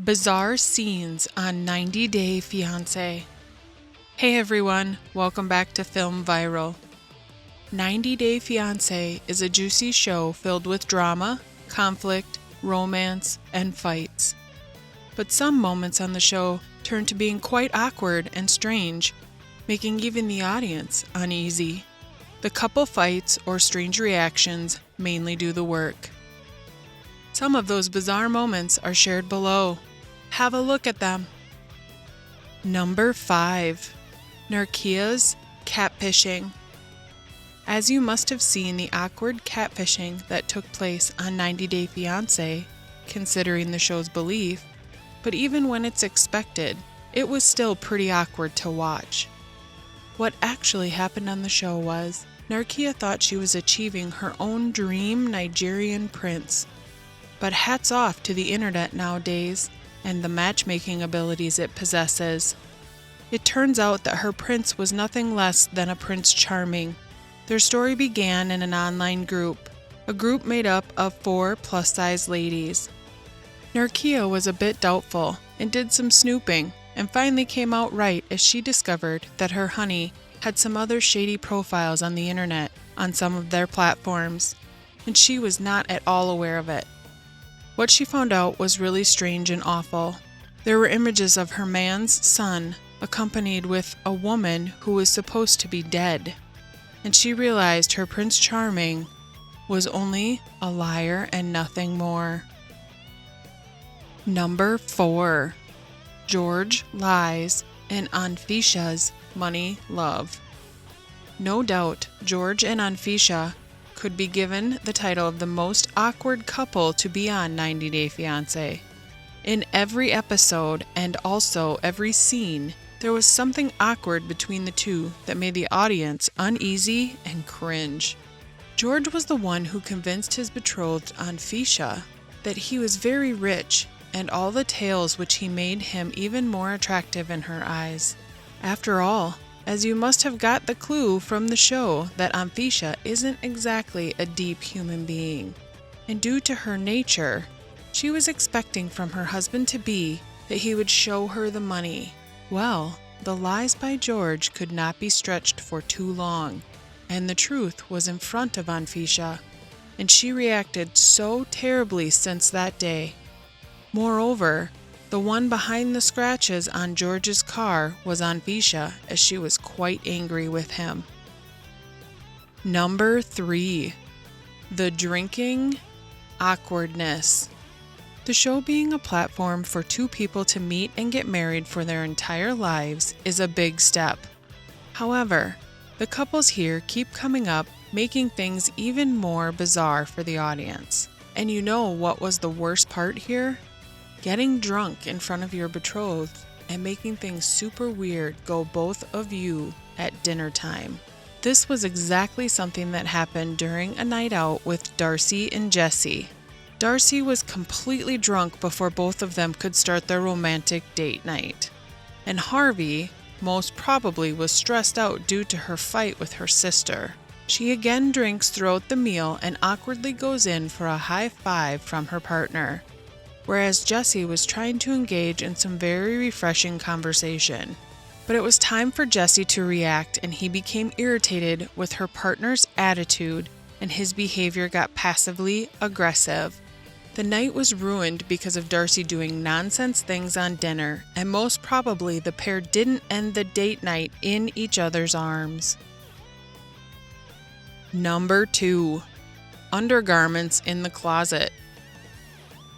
Bizarre scenes on 90 Day Fiance. Hey everyone, welcome back to Film Viral. 90 Day Fiance is a juicy show filled with drama, conflict, romance, and fights. But some moments on the show turn to being quite awkward and strange, making even the audience uneasy. The couple fights or strange reactions mainly do the work. Some of those bizarre moments are shared below. Have a look at them. Number 5. Narkia's catfishing. As you must have seen the awkward catfishing that took place on 90 Day Fiancé, considering the show's belief, but even when it's expected, it was still pretty awkward to watch. What actually happened on the show was, Narkia thought she was achieving her own dream Nigerian prince. But hats off to the internet nowadays and the matchmaking abilities it possesses. It turns out that her prince was nothing less than a Prince Charming. Their story began in an online group, a group made up of 4 plus-size ladies. Narkia was a bit doubtful and did some snooping and finally came out right as she discovered that her honey had some other shady profiles on the internet on some of their platforms, and she was not at all aware of it. What she found out was really strange and awful. There were images of her man's son, accompanied with a woman who was supposed to be dead. And she realized her Prince Charming was only a liar and nothing more. Number 4. George lies and Anfisha's money love. No doubt, George and Anfisha could be given the title of the most awkward couple to be on 90 Day Fiancé. In every episode and also every scene, there was something awkward between the two that made the audience uneasy and cringe. George was the one who convinced his betrothed Anfisha that he was very rich, and all the tales which he made him even more attractive in her eyes. After all, as you must have got the clue from the show that Anfisha isn't exactly a deep human being, and due to her nature, she was expecting from her husband-to-be that he would show her the money. Well, the lies by George could not be stretched for too long, and the truth was in front of Anfisha, and she reacted so terribly since that day. Moreover, the one behind the scratches on George's car was Anfisha, as she was quite angry with him. Number 3. The drinking awkwardness. The show being a platform for 2 people to meet and get married for their entire lives is a big step. However, the couples here keep coming up, making things even more bizarre for the audience. And you know what was the worst part here? Getting drunk in front of your betrothed and making things super weird go both of you at dinner time. This was exactly something that happened during a night out with Darcy and Jesse. Darcy was completely drunk before both of them could start their romantic date night. And Harvey most probably was stressed out due to her fight with her sister. She again drinks throughout the meal and awkwardly goes in for a high five from her partner, whereas Jesse was trying to engage in some very refreshing conversation. But it was time for Jesse to react, and he became irritated with her partner's attitude, and his behavior got passively aggressive. The night was ruined because of Darcy doing nonsense things on dinner, and most probably the pair didn't end the date night in each other's arms. Number 2. Undergarments in the closet.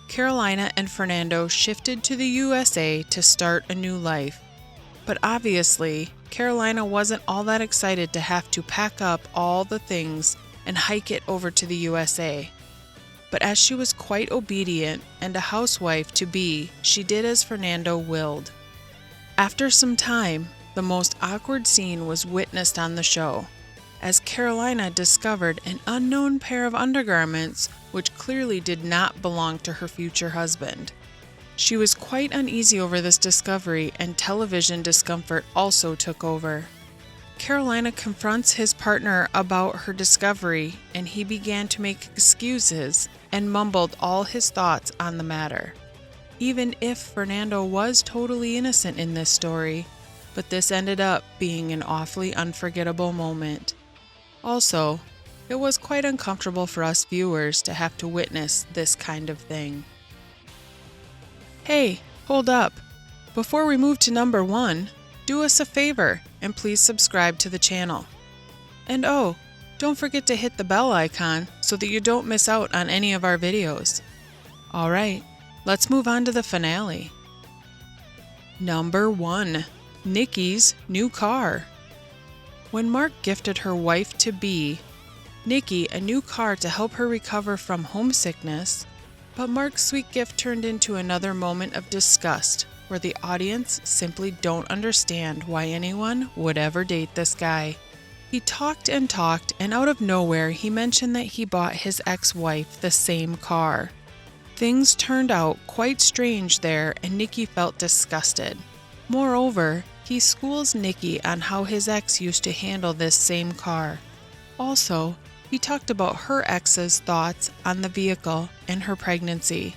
Carolina and Fernando shifted to the USA to start a new life. But obviously, Carolina wasn't all that excited to have to pack up all the things and hike it over to the USA. But as she was quite obedient and a housewife to be, she did as Fernando willed. After some time, the most awkward scene was witnessed on the show, as Carolina discovered an unknown pair of undergarments which clearly did not belong to her future husband. She was quite uneasy over this discovery, and television discomfort also took over. Carolina confronts his partner about her discovery, and he began to make excuses and mumbled all his thoughts on the matter. even if Fernando was totally innocent in this story, but this ended up being an awfully unforgettable moment. Also, it was quite uncomfortable for us viewers to have to witness this kind of thing. Hey, hold up. Before we move to number 1, do us a favor and please subscribe to the channel. And oh, don't forget to hit the bell icon so that you don't miss out on any of our videos. Alright, let's move on to the finale. Number 1. Nikki's new car. When Mark gifted her wife-to-be, Nikki, a new car to help her recover from homesickness, but Mark's sweet gift turned into another moment of disgust where the audience simply don't understand why anyone would ever date this guy. He talked, and out of nowhere he mentioned that he bought his ex-wife the same car. Things turned out quite strange there, and Nikki felt disgusted. Moreover, he schools Nikki on how his ex used to handle this same car. Also, he talked about her ex's thoughts on the vehicle and her pregnancy.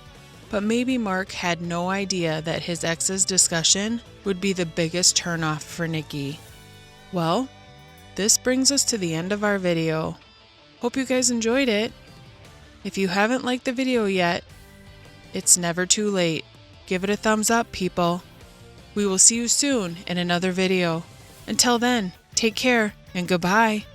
But maybe Mark had no idea that his ex's discussion would be the biggest turnoff for Nikki. Well, this brings us to the end of our video. Hope you guys enjoyed it. If you haven't liked the video yet, it's never too late. Give it a thumbs up, people. We will see you soon in another video. Until then, take care and goodbye.